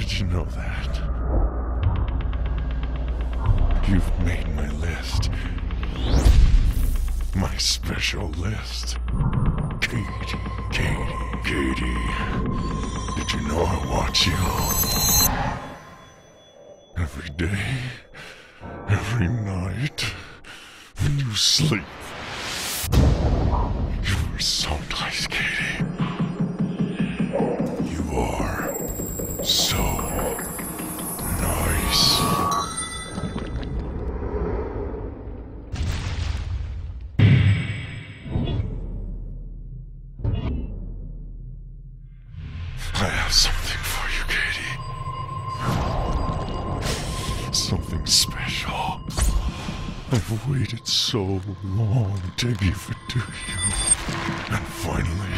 did you know that? You've made my list. My special list. Katie, Katie, Katie. Did you know I watch you? Every day, every night, when you sleep. You are so nice, Katie. You are so nice. I have something for you, Katie. Something special. I've waited so long to give it to you. And finally,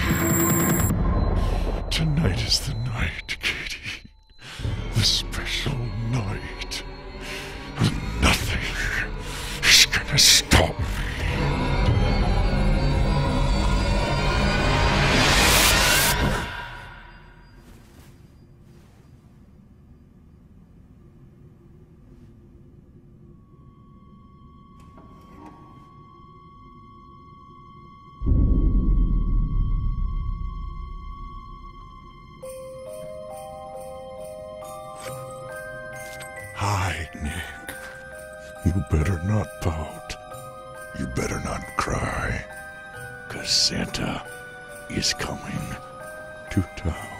tonight is the night, Katie. The special night. And nothing is gonna stop me. Hi, Nick. You better not pout. You better not cry. 'Cause Santa is coming to town.